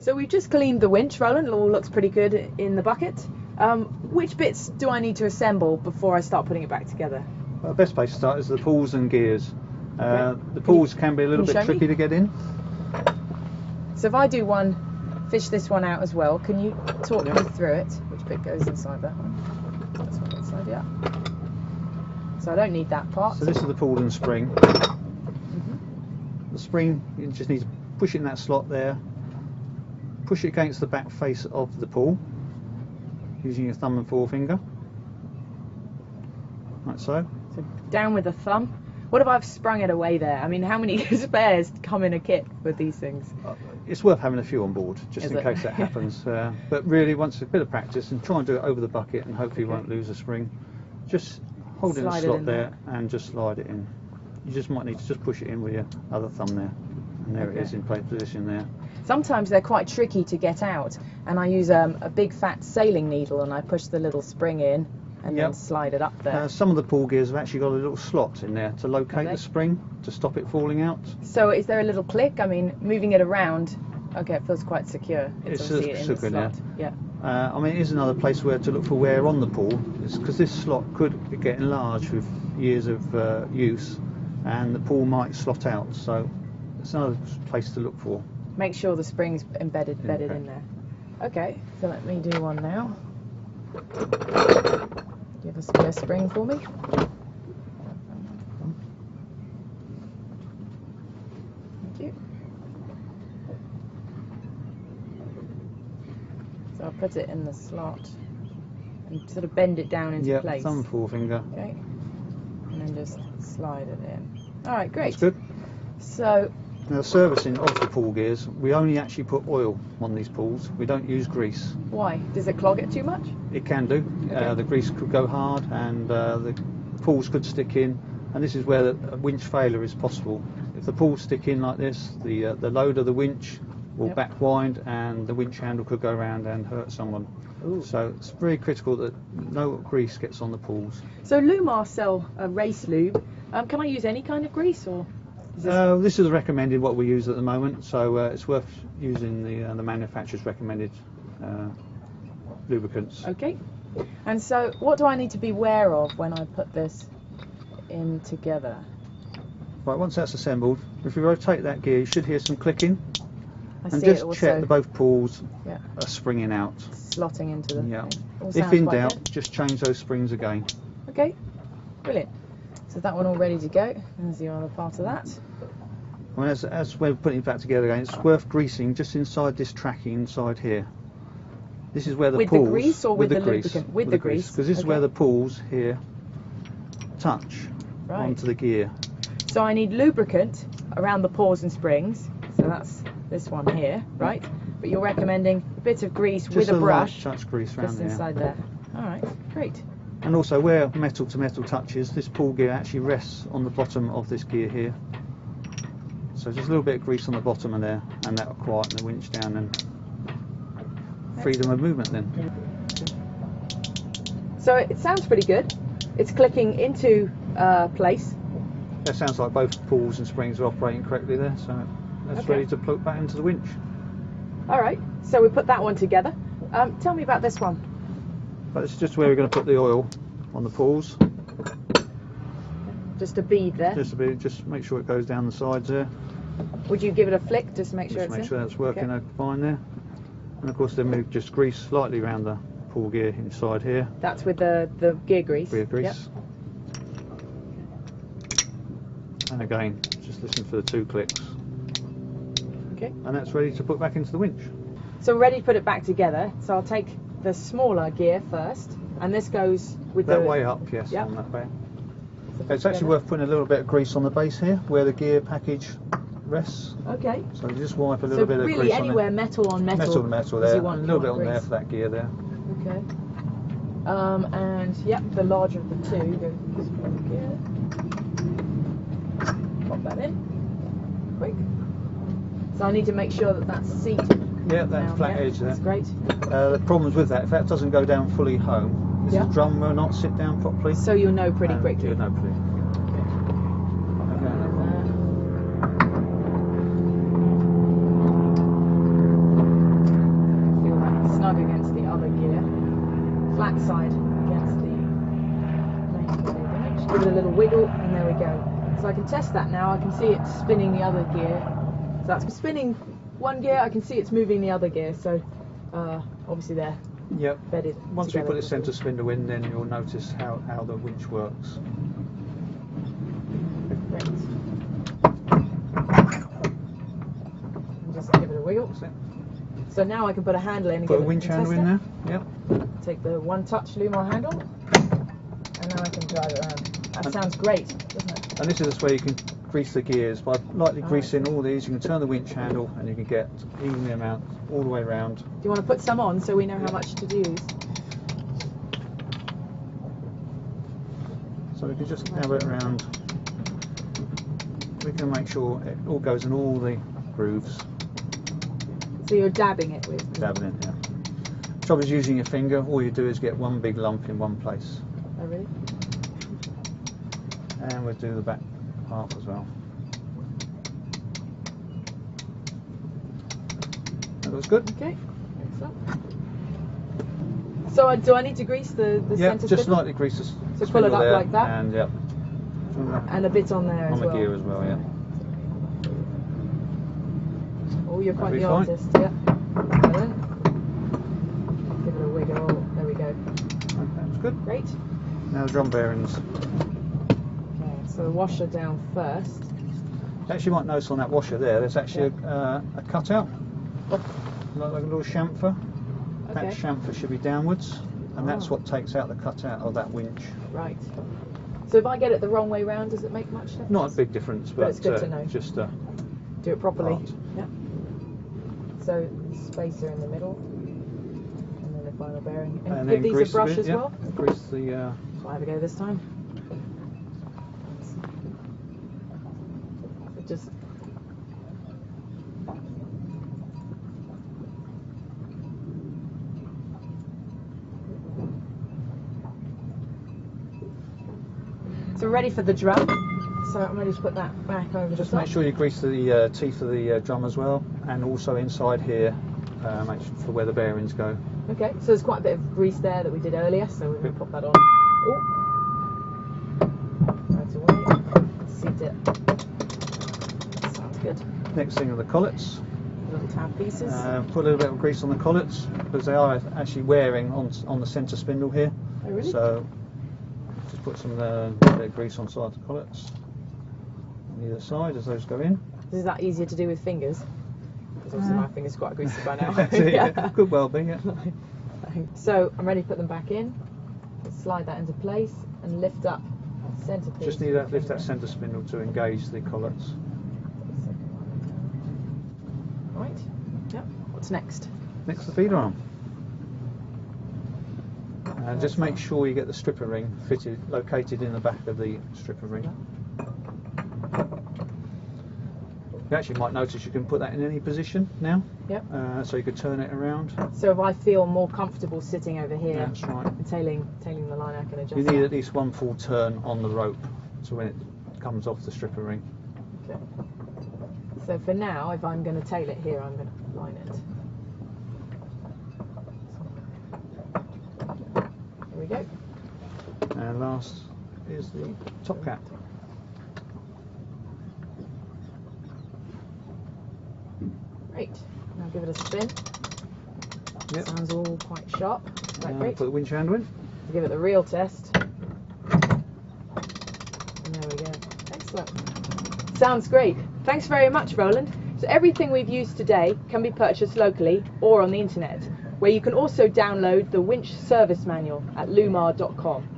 So we've just cleaned the winch, Roland. It all looks pretty good in the bucket. Which bits do I need to assemble before I start putting it back together? Well, the best place to start is the pulls and gears. The pulls can be a little bit tricky to get in. So if I do one, fish this one out as well, can you talk me through it? Which bit goes inside that one? This one inside, yeah. So I don't need that part. So this is the pull and spring. The spring, you just need to push it in that slot there. Push it against the back face of the pull using your thumb and forefinger. Like so. So down with the thumb. What if I've sprung it away there? I mean, how many spares come in a kit with these things? It's worth having a few on board, just in case that happens. But really, once a bit of practice, and try and do it over the bucket, and hopefully you won't lose a spring. Just hold it in the slot there and just slide it in. You just might need to just push it in with your other thumb there. And there it is in place position there. Sometimes they're quite tricky to get out, and I use a big fat sailing needle and I push the little spring in and then slide it up there. Some of the pull gears have actually got a little slot in there to locate the spring, to stop it falling out. So is there a little click? I mean, moving it around, okay, it feels quite secure. It's obviously in the slot. Yeah. I mean, it is another place where to look for wear on the pull, because this slot could get enlarged with years of use, and the pull might slot out. So it's another place to look for. Make sure the spring's bedded in there. Okay, so let me do one now. Give a spare spring for me. Thank you. So I'll put it in the slot and sort of bend it down into place. Thumb and forefinger. Okay, and then just slide it in. All right, great. That's good. So now, servicing of the pull gears, we only actually put oil on these pulls. We don't use grease. Why? Does it clog it too much? It can do. Okay. The grease could go hard, and the pulls could stick in, and this is where the winch failure is possible. If the pulls stick in like this, the load of the winch will back wind, and the winch handle could go around and hurt someone. Ooh. So it's very critical that no grease gets on the pulls. So Lewmar sell a race lube. Can I use any kind of grease, or? This is recommended what we use at the moment, so it's worth using the manufacturer's recommended lubricants. Okay. And so what do I need to be aware of when I put this in together? Right, once that's assembled, if you rotate that gear, you should hear some clicking. And just check that both pulls are springing out. Slotting into them. Yeah. If in doubt, just change those springs again. Okay. Brilliant. So that one all ready to go. There's the other part of that. Well, as we're putting it back together again, it's worth greasing just inside this tracking inside here. This is where the pulls... With the grease or with the lubricant? With the grease. Because this is where the pulls here touch onto the gear. So I need lubricant around the paws and springs. So that's this one here, right? But you're recommending a bit of grease with a brush. Just a light touch grease around just there. Inside there. All right, great. And also where metal to metal touches, this pull gear actually rests on the bottom of this gear here. So just a little bit of grease on the bottom of there, and that will quieten the winch down and freedom of movement then. So it sounds pretty good. It's clicking into place. That sounds like both pulls and springs are operating correctly there, so that's ready to plug back into the winch. All right, so we put that one together. Tell me about this one. But it's just where we're going to put the oil on the pulls. Just a bead there? Just a bead, just make sure it goes down the sides there. Would you give it a flick just to make sure that's working fine there. And of course then we just grease slightly around the pull gear inside here. That's with the gear grease? Gear grease. Yep. And again, just listen for the 2 clicks. Okay. And that's ready to put back into the winch. So we're ready to put it back together. So I'll take the smaller gear first, and this goes with that way up, yes, on that way. It's actually worth putting a little bit of grease on the base here, where the gear package rests. Okay. So you just wipe a little bit of grease on it. So really anywhere metal on metal. Metal to metal there. A little bit on there for that gear there. Okay. And yep, the larger of the two goes in this one gear. Pop that in. Quick. So I need to make sure that that's seated. Yeah, that flat edge there. That's great. The problems with that, if that doesn't go down fully home, the drum will not sit down properly. So you'll know pretty quickly. You'll know pretty. flat side against the main body of the winch. Give it a little wiggle, and there we go. So I can test that now. I can see it spinning the other gear. So that's spinning one gear. I can see it's moving the other gear. So obviously they're bedded. Once we put the centre spindle in, then you'll notice how the winch works. Great. And just give it a wiggle. So now I can put a handle in and put a winch handle in there. Yep. Take the one-touch Lewmar handle, and now I can drive it around. That sounds great, doesn't it? And this is where you can grease the gears. By lightly greasing all these, you can turn the winch handle and you can get evenly amount all the way around. Do you want to put some on so we know how much to use? So we can just dab it around. We can make sure it all goes in all the grooves. So you're dabbing it with? Dabbing it, yeah. The trouble is using your finger, all you do is get one big lump in one place. Oh really? And we'll do the back half as well. That looks good. Okay, excellent. So do I need to grease the centre just spindle? lightly grease the So pull it up there, like that? And And a bit on there as well. On the gear as well, yeah. Oh, you're quite the That'll be artist, yeah. Excellent. Give it a wiggle. There we go. Okay, that's good. Great. Now the drum bearings. Okay, so the washer down first. Actually, you might notice on that washer there's actually a cutout, like a little chamfer. That Okay. chamfer should be downwards, and that's what takes out the cutout of that winch. Right. So if I get it the wrong way round, does it make much difference? Not a big difference, but it's good to know. just do it properly. part. Yeah. So spacer in the middle, and then the final bearing. And give then these grease a brush bit, as well. Grease the. I'll have a go this time. So just. So we're ready for the drum. So I'm ready to put that back over Just the top. make sure you grease the teeth of the drum as well, and also inside here, make sure for where the bearings go. Okay, so there's quite a bit of grease there that we did earlier, so we're going to pop that on. Oh, right away. Seat it. Sounds good. Next thing are the collets. Little tab pieces. Put a little bit of grease on the collets because they are actually wearing on the centre spindle here. Oh really? So just put some bit of grease on side the collets on either side as those go in. Is that easier to do with fingers? Because obviously my fingers are quite greasy by now. Yeah. Could well be, yeah. So I'm ready to put them back in. Slide that into place and lift up the centre piece. Just need to lift that centre spindle to engage the collets. Right. Yep. What's next? Next, the feeder arm. And just make sure you get the stripper ring located in the back of the stripper ring. You actually might notice you can put that in any position now. Yep. So you could turn it around. So if I feel more comfortable sitting over here, That's right. and tailing the line, I can adjust. You need that. at least one full turn on the rope, so when it comes off the stripper ring. Okay. So for now, if I'm going to tail it here, I'm going to line it. Here we go. And last is the top cap. Great. Now give it a spin. Yep. Sounds all quite sharp. Quite great. Put the winch handle in. Give it the real test. And there we go. Excellent. Sounds great. Thanks very much, Roland. So everything we've used today can be purchased locally or on the internet, where you can also download the winch service manual at lewmar.com.